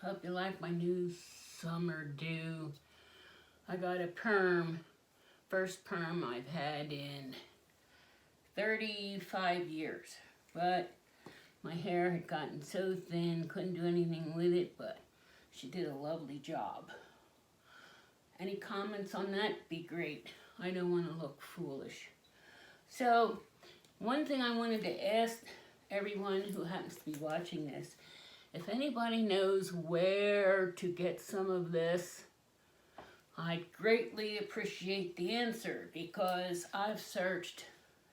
Hope you like my new summer do. I got a perm, first perm I've had in 35 years. But my hair had gotten so thin, couldn't do anything with it, but she did a lovely job. Any comments on that? Be great. I don't want to look foolish. So, one thing I wanted to ask everyone who happens to be watching this, if anybody knows where to get some of this, I'd greatly appreciate the answer, because I've searched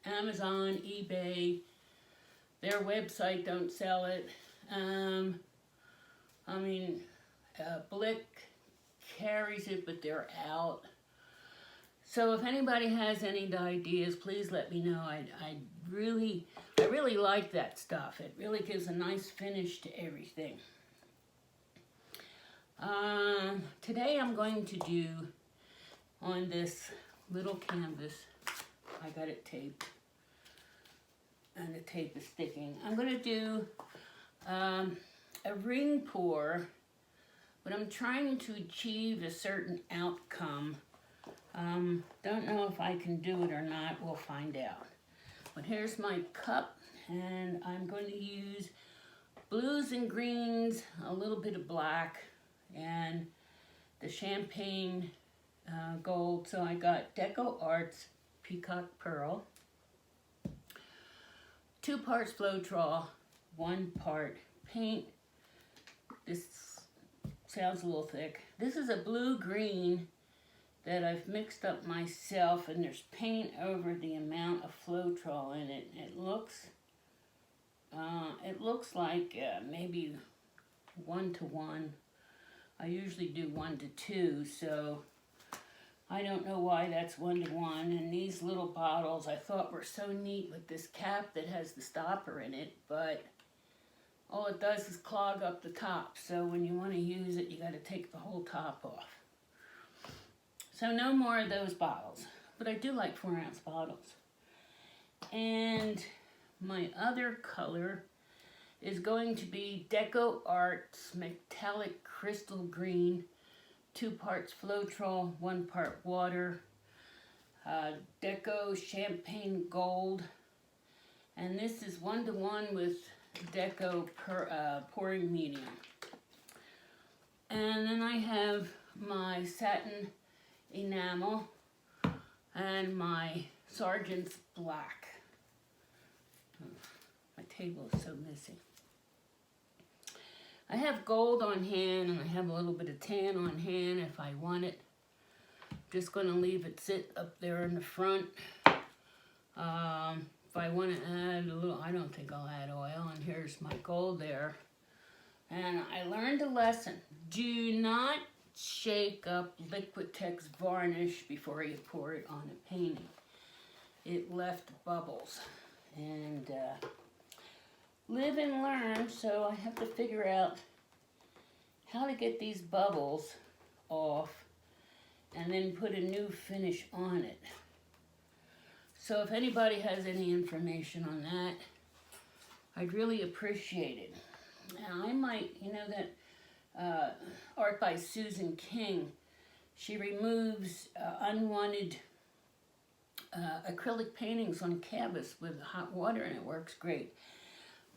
Amazon, eBay, their website don't sell it. Blick carries it, but they're out. So if anybody has any ideas, please let me know. I really like that stuff. It really gives a nice finish to everything. Today I'm going to do on this little canvas. I got it taped, and the tape is sticking. I'm going to do a ring pour, but I'm trying to achieve a certain outcome. Don't know if I can do it or not. We'll find out. But here's my cup, and I'm going to use blues and greens, a little bit of black, and the champagne gold. So I got Deco Arts Peacock Pearl, 2 parts Floetrol, 1 part paint. This sounds a little thick. This is a blue-green that I've mixed up myself, and there's paint over the amount of Floetrol in it. It looks like maybe 1 to 1. I usually do 1 to 2, so I don't know why that's 1 to 1. And these little bottles I thought were so neat with this cap that has the stopper in it, but all it does is clog up the top. So when you want to use it, you got to take the whole top off. So no more of those bottles, but I do like 4-ounce bottles. And my other color is going to be Deco Arts Metallic Crystal Green, 2 parts Floetrol, 1 part water, Deco Champagne Gold, and this is 1 to 1 with Deco Pouring Medium. And then I have my satin enamel and my Sargent's black. My table is so messy. I have gold on hand, and I have a little bit of tan on hand if I want it. Just going to leave it sit up there in the front. If I want to add a little, I don't think I'll add oil, and here's my gold there. And I learned a lesson. Do not shake up Liquitex varnish before you pour it on a painting. It left bubbles, and live and learn, so I have to figure out how to get these bubbles off and then put a new finish on it. So if anybody has any information on that, I'd really appreciate it. Now I might, that art by Susan King, she removes unwanted acrylic paintings on canvas with hot water, and it works great.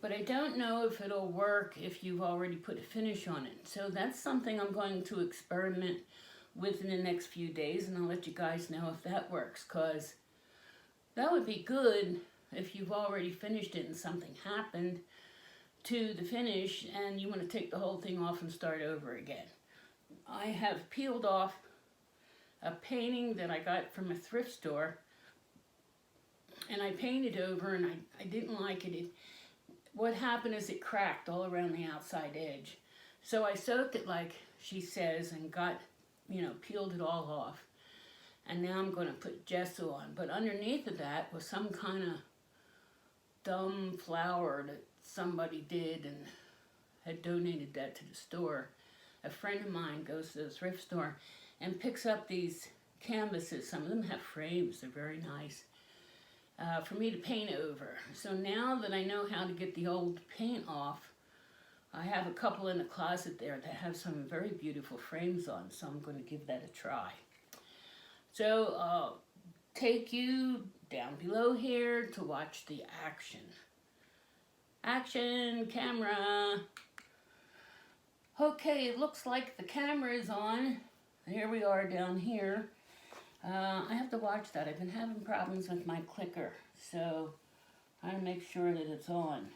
But I don't know if it'll work if you've already put a finish on it. So that's something I'm going to experiment with in the next few days, and I'll let you guys know if that works, because that would be good if you've already finished it and something happened to the finish and you want to take the whole thing off and start over again. I have peeled off a painting that I got from a thrift store, and I painted over, and I didn't like it. What happened is it cracked all around the outside edge. So I soaked it like she says and got, peeled it all off. And now I'm going to put gesso on. But underneath of that was some kind of dumb flower that somebody did and had donated that to the store. A friend of mine goes to the thrift store and picks up these canvases. Some of them have frames. They're very nice. For me to paint over. So now that I know how to get the old paint off, I have a couple in the closet there that have some very beautiful frames on, so I'm going to give that a try. So I'll take you down below here to watch the action. Action, camera. Okay, it looks like the camera is on. Here we are down here. I have to watch that. I've been having problems with my clicker, so I want to make sure that it's on.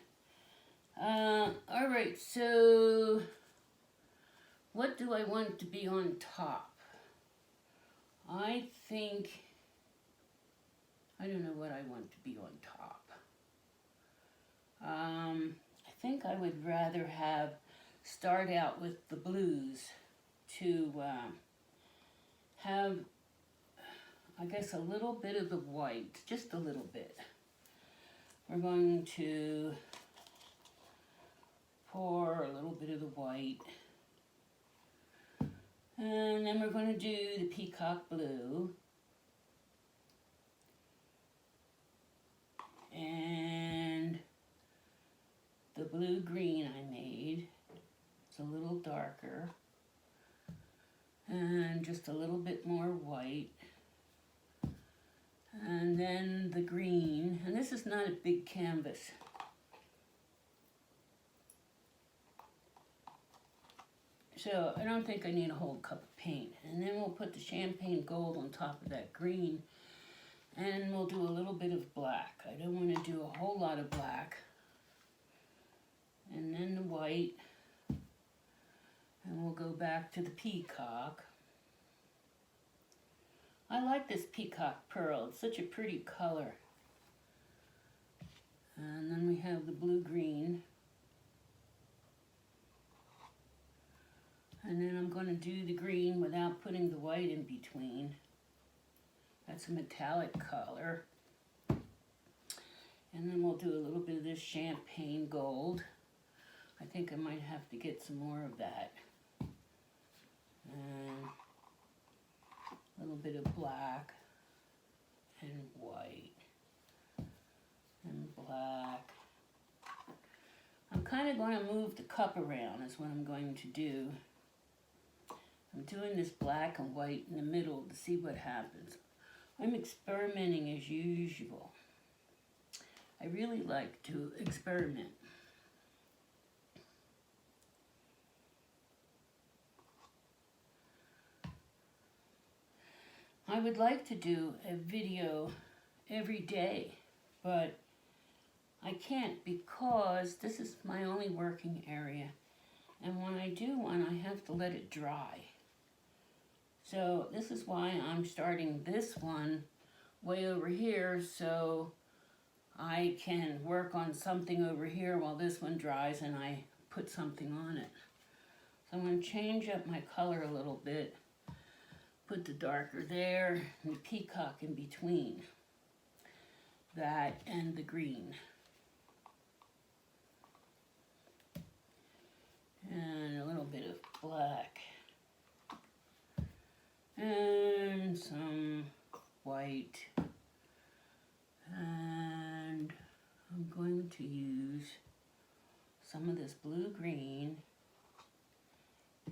Alright, so what do I want to be on top? I don't know what I want to be on top. I think I would rather start out with the blues to have, I guess, a little bit of the white, just a little bit. We're going to pour a little bit of the white. And then we're going to do the peacock blue. And the blue-green I made. It's a little darker. And just a little bit more white. And then the green. And this is not a big canvas. So I don't think I need a whole cup of paint. And then we'll put the champagne gold on top of that green. And we'll do a little bit of black. I don't want to do a whole lot of black. And then the white. And we'll go back to the peacock. I like this peacock pearl. It's such a pretty color. And then we have the blue-green. And then I'm going to do the green without putting the white in between. That's a metallic color. And then we'll do a little bit of this champagne gold. I think I might have to get some more of that. And a little bit of black and white and black. I'm kind of going to move the cup around is what I'm going to do. I'm doing this black and white in the middle to see what happens. I'm experimenting as usual. I really like to experiment. I would like to do a video every day, but I can't because this is my only working area. And when I do one, I have to let it dry. So this is why I'm starting this one way over here so I can work on something over here while this one dries and I put something on it. So I'm going to change up my color a little bit. Put the darker there and the peacock in between that and the green. And a little bit of black. And some white. And I'm going to use some of this blue-green.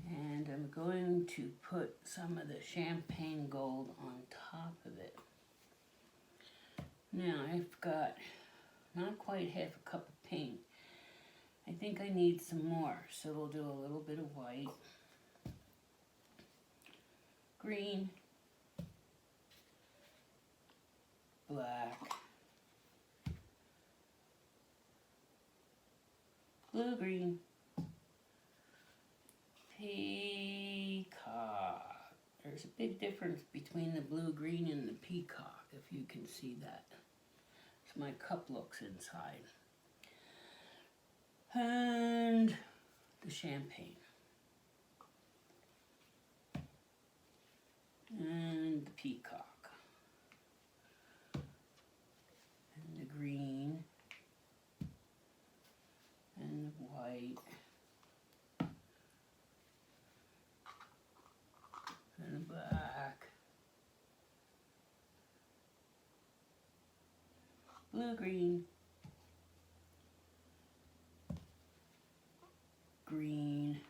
And I'm going to put some of the champagne gold on top of it. Now I've got not quite half a cup of paint. I think I need some more, so we'll do a little bit of white, green, black, blue-green, peacock. There's a big difference between the blue-green and the peacock, if you can see that. So my cup looks inside. And the champagne. And the peacock. And the green. And the white. And the black. Blue-green. green.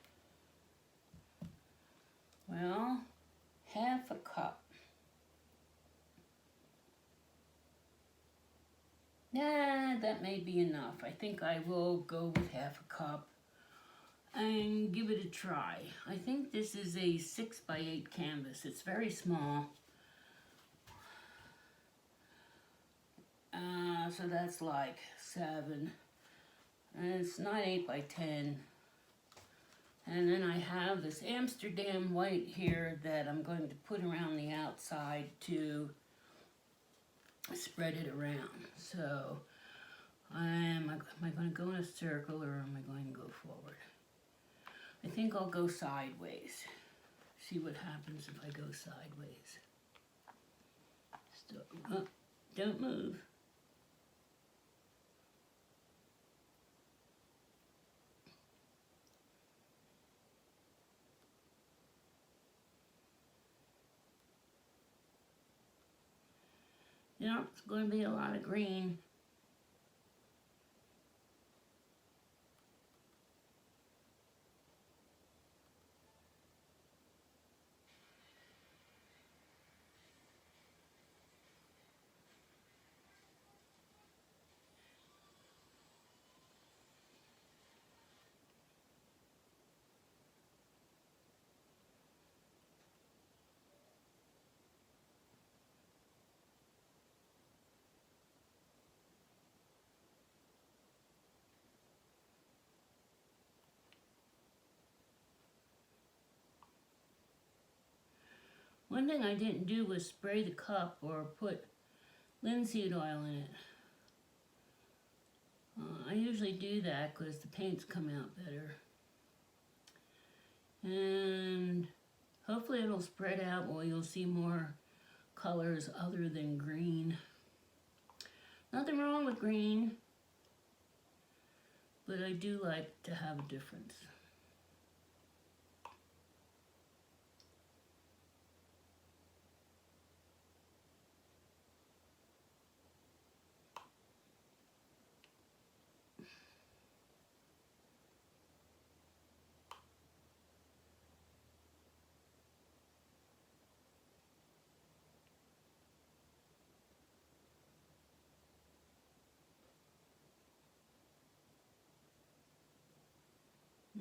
Well, half a cup. Nah, that may be enough. I think I will go with half a cup and give it a try. I think this is a 6x8 canvas. It's very small. So that's like 7. And it's not 8x10. And then I have this Amsterdam white here that I'm going to put around the outside to spread it around. So am I going to go in a circle or am I going to go forward? I think I'll go sideways. See what happens if I go sideways. So, don't move. Yeah, it's going to be a lot of green. One thing I didn't do was spray the cup or put linseed oil in it. I usually do that because the paints come out better. And hopefully it'll spread out or you'll see more colors other than green. Nothing wrong with green, but I do like to have a difference.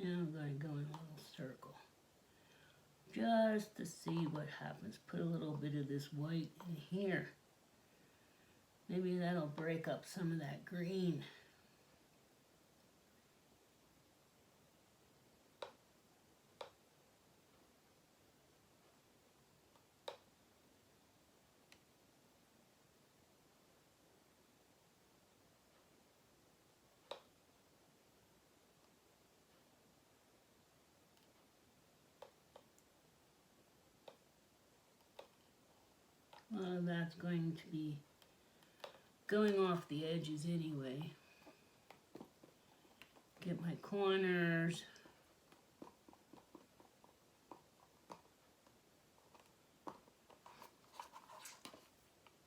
Now I'm going to go in a little circle just to see what happens. Put a little bit of this white in here. Maybe that'll break up some of that green. Well, that's going to be going off the edges anyway. Get my corners.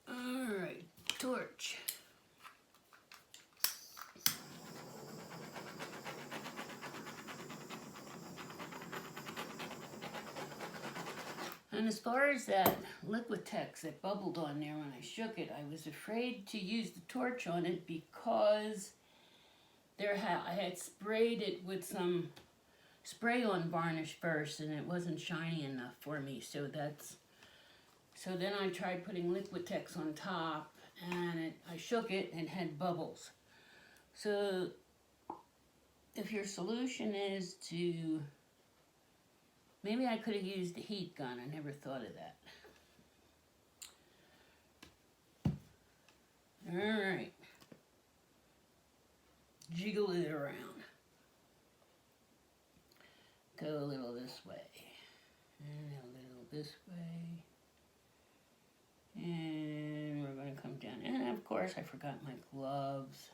All right, torch. And as far as that Liquitex that bubbled on there when I shook it, I was afraid to use the torch on it because I had sprayed it with some spray-on varnish first and it wasn't shiny enough for me. So then I tried putting Liquitex on top and I shook it and it had bubbles. So if your solution is to... Maybe I could have used the heat gun. I never thought of that. All right. Jiggle it around. Go a little this way. And a little this way. And we're going to come down. And of course, I forgot my gloves.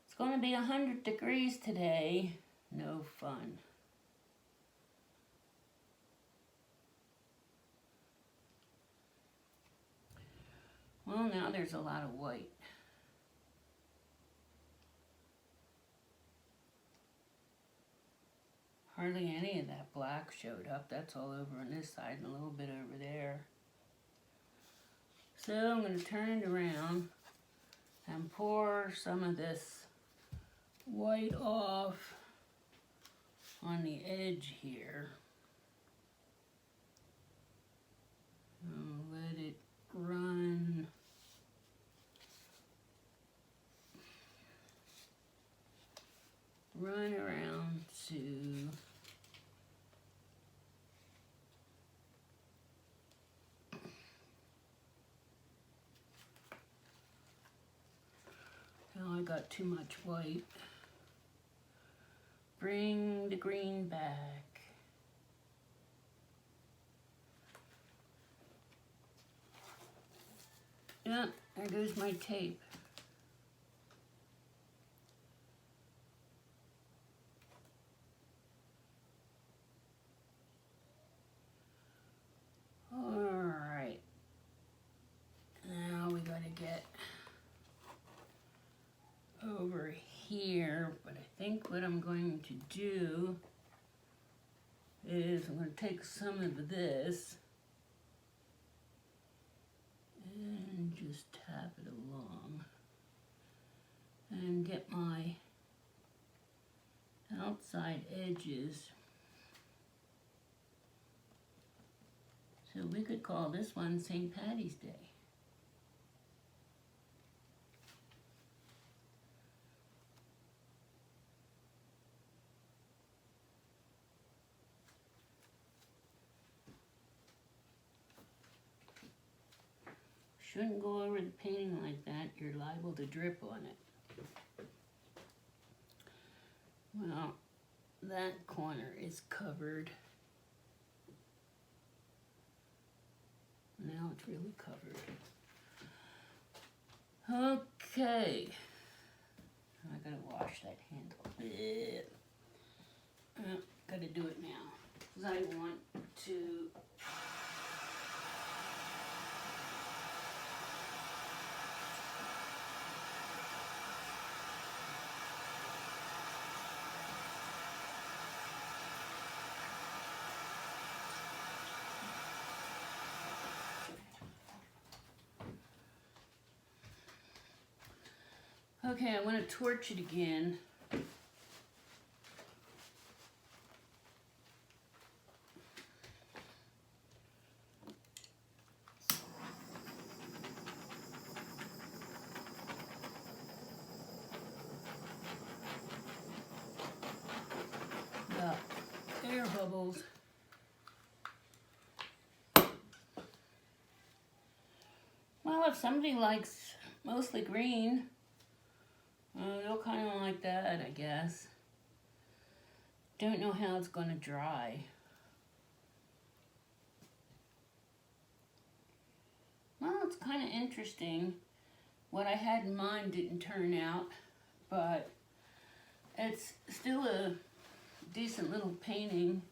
It's going to be 100 degrees today. No fun. Well, now there's a lot of white. hardly any of that black showed up. That's all over on this side and a little bit over there. So I'm going to turn it around and pour some of this white off on the edge here. And let it run. Run around to I got too much white. Bring the green back. Yep, there goes my tape. Alright. Now we gotta get over here, but I think what I'm going to do is I'm going to take some of this and just tap it along and get my outside edges. So we could call this one St. Patty's Day. Shouldn't go over the painting like that. You're liable to drip on it. Well, that corner is covered. Now it's really covered. Okay. I gotta wash that handle. Gotta do it now. Because I want to... Okay, I want to torch it again. The air bubbles. Well, if somebody likes mostly green, they'll kind of like that, I guess. Don't know how it's going to dry. Well, it's kind of interesting. What I had in mind didn't turn out, but it's still a decent little painting.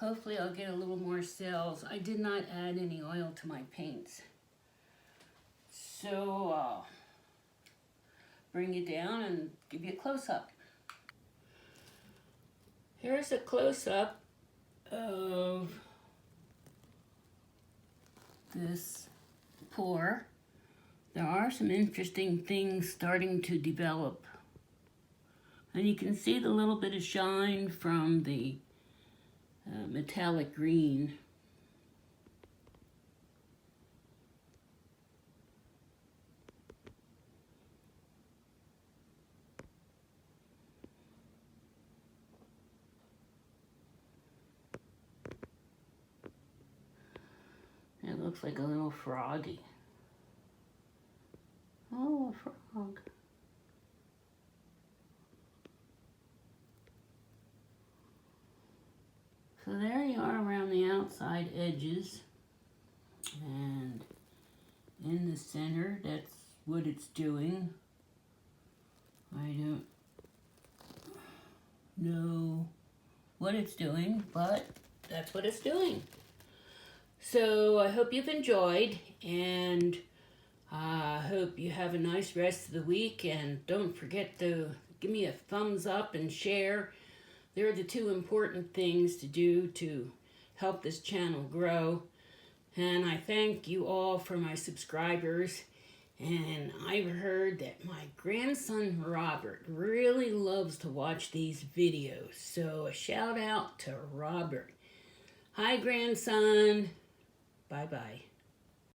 Hopefully I'll get a little more sales. I did not add any oil to my paints. So, bring it down and give you a close-up. Here's a close-up of this pour. There are some interesting things starting to develop. And you can see the little bit of shine from the metallic green. It looks like a little froggy. Oh, a frog. So there you are around the outside edges. And in the center, that's what it's doing. I don't know what it's doing, but that's what it's doing. So I hope you've enjoyed, and I hope you have a nice rest of the week, and don't forget to give me a thumbs up and share They're the two important things to do to help this channel grow. And I thank you all for my subscribers. And I've heard that my grandson Robert really loves to watch these videos. So a shout out to Robert. Hi, grandson. Bye-bye.